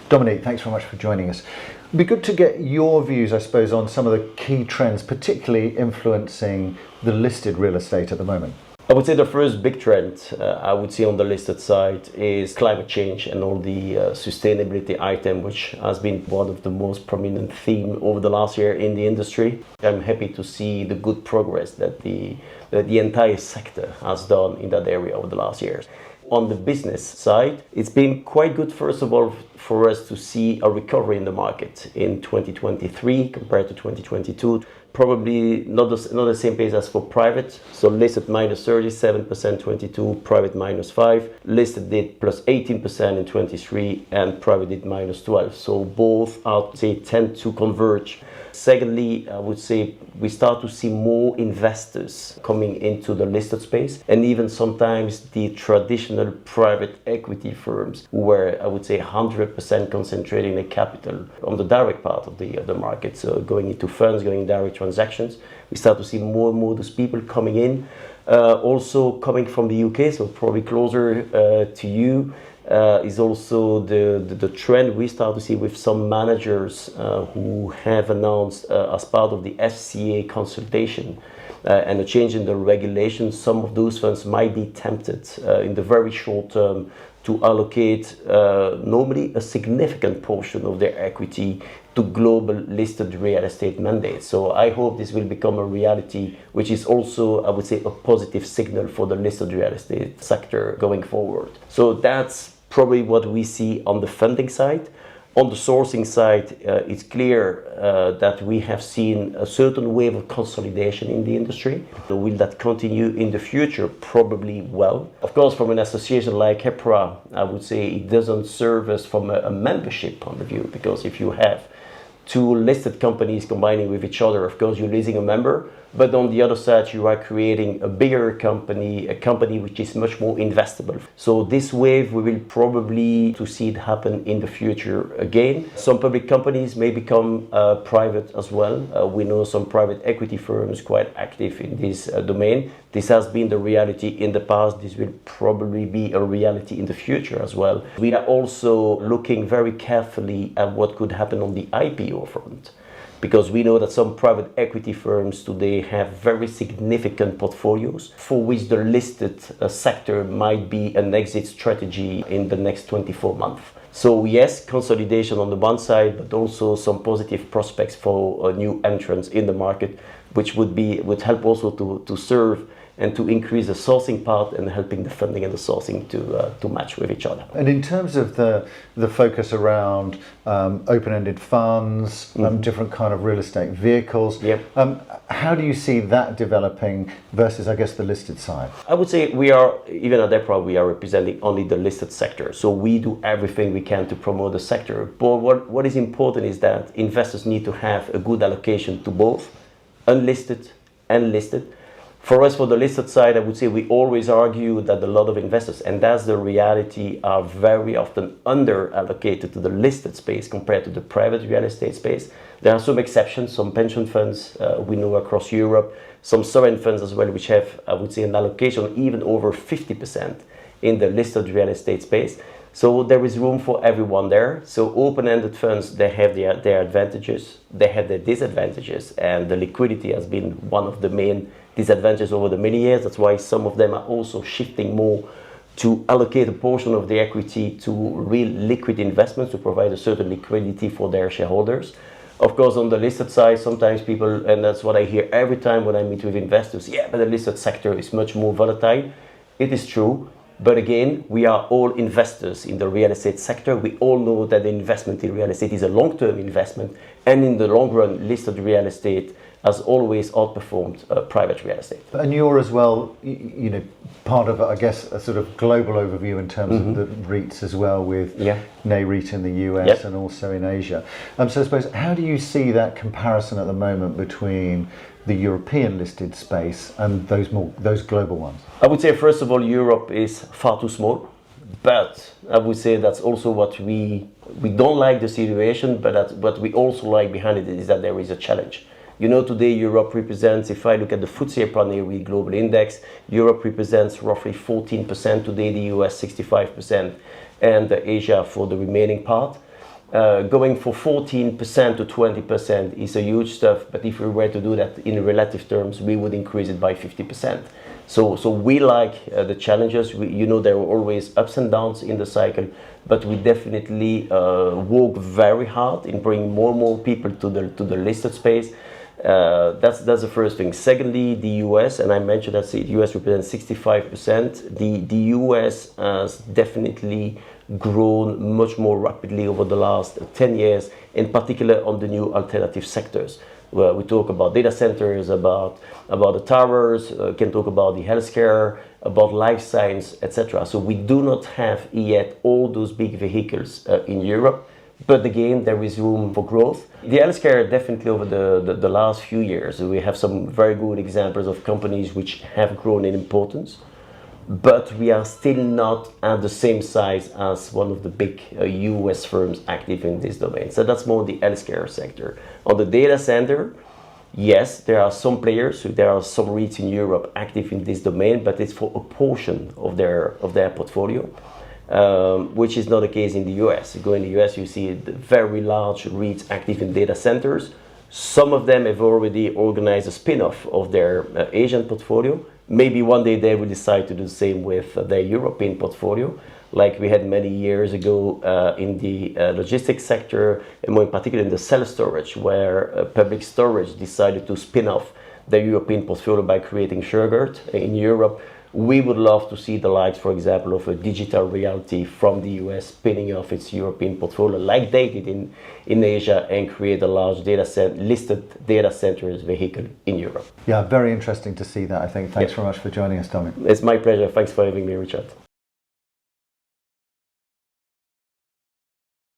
Dominique, thanks very much for joining us. It'd be good to get your views, I suppose, on some of the key trends, particularly influencing the listed real estate at the moment. I would say the first big trend I would see on the listed side is climate change and all the sustainability item, which has been one of the most prominent theme over the last year in the industry. I'm happy to see the good progress that the entire sector has done in that area over the last years. On the business side, it's been quite good, first of all, for us to see a recovery in the market in 2023 compared to 2022. Probably not the same pace as for private. So listed minus 37%, 22, private minus 5. Listed did plus 18% in 23 and private did minus 12. So both, I would say, tend to converge. Secondly, I would say we start to see more investors coming into the listed space, and even sometimes the traditional private equity firms who were, I would say, 100% concentrating their capital on the direct part of the market. So going into funds, going direct transactions, we start to see more and more those people coming in. Also coming from the UK, so probably closer to you. Is also the trend we start to see with some managers who have announced as part of the FCA consultation and a change in the regulations, some of those funds might be tempted in the very short term to allocate normally a significant portion of their equity to global listed real estate mandates. So I hope this will become a reality, which is also, I would say, a positive signal for the listed real estate sector going forward. So that's probably what we see on the funding side. On the sourcing side, it's clear that we have seen a certain wave of consolidation in the industry. Will that continue in the future? Probably well. Of course, from an association like EPRA, I would say it doesn't serve us from a membership point of view, because if you have two listed companies combining with each other, of course you're losing a member, but on the other side you are creating a bigger company, a company which is much more investable. So this wave we will probably to see it happen in the future again. Some public companies may become private as well. We know some private equity firms quite active in this domain. This has been the reality in the past. This will probably be a reality in the future as well. We are also looking very carefully at what could happen on the IPO front, because we know that some private equity firms today have very significant portfolios for which the listed sector might be an exit strategy in the next 24 months. So yes, consolidation on the one side, but also some positive prospects for new entrants in the market, which would help also to serve and to increase the sourcing part and helping the funding and the sourcing to match with each other. And in terms of the focus around open-ended funds, different kind of real estate vehicles, how do you see that developing versus, I guess, the listed side? I would say we are, even at EPRA, we are representing only the listed sector. So we do everything we can to promote the sector. But what is important is that investors need to have a good allocation to both unlisted and listed. For us, for the listed side, I would say we always argue that a lot of investors, and that's the reality, are very often under-allocated to the listed space compared to the private real estate space. There are some exceptions, some pension funds we know across Europe, some sovereign funds as well, which have, I would say, an allocation even over 50% in the listed real estate space. So there is room for everyone there. So open-ended funds, they have their advantages, they have their disadvantages, and the liquidity has been one of the main disadvantages over the many years. That's why some of them are also shifting more to allocate a portion of the equity to real liquid investments to provide a certain liquidity for their shareholders. Of course, on the listed side, sometimes people, and that's what I hear every time when I meet with investors, yeah, but the listed sector is much more volatile. It is true. But again, we are all investors in the real estate sector. We all know that the investment in real estate is a long-term investment, and in the long run, listed real estate has always outperformed private real estate. And you're as well, part of, I guess, a sort of global overview in terms of the REITs as well, with NAREIT in the US and also in Asia. So I suppose, how do you see that comparison at the moment between the European listed space and those global ones? I would say, first of all, Europe is far too small, but I would say that's also what we don't like the situation, but what we also like behind it is that there is a challenge. Today Europe represents, if I look at the FTSE EPRA Global Index, Europe represents roughly 14%, today the US 65%, and Asia for the remaining part. Going for 14% to 20% is a huge stuff, but if we were to do that in relative terms, we would increase it by 50%. So we like the challenges. There are always ups and downs in the cycle, but we definitely work very hard in bringing more and more people to the listed space. That's the first thing. Secondly, the US, and I mentioned that the US represents 65%. The US has definitely grown much more rapidly over the last 10 years, in particular on the new alternative sectors. Where we talk about data centers, about the towers, can talk about the healthcare, about life science, etc. So we do not have yet all those big vehicles in Europe, but again, there is room for growth. The healthcare, definitely over the last few years, we have some very good examples of companies which have grown in importance, but we are still not at the same size as one of the big US firms active in this domain. So that's more the healthcare sector. On the data center, yes, there are some players, there are some REITs in Europe active in this domain, but it's for a portion of their portfolio, which is not the case in the US. You go in the US, you see very large REITs active in data centers. Some of them have already organized a spin-off of their Asian portfolio. Maybe one day they will decide to do the same with their European portfolio, like we had many years ago in the logistics sector, and more in particular in the self-storage, where public storage decided to spin off their European portfolio by creating Shurgard in Europe. We would love to see the likes, for example, of a digital reality from the US spinning off its European portfolio like they did in Asia and create a large listed data centers vehicle in Europe. Yeah, very interesting to see that, I think. Thanks very much for joining us, Dominic. It's my pleasure. Thanks for having me, Richard.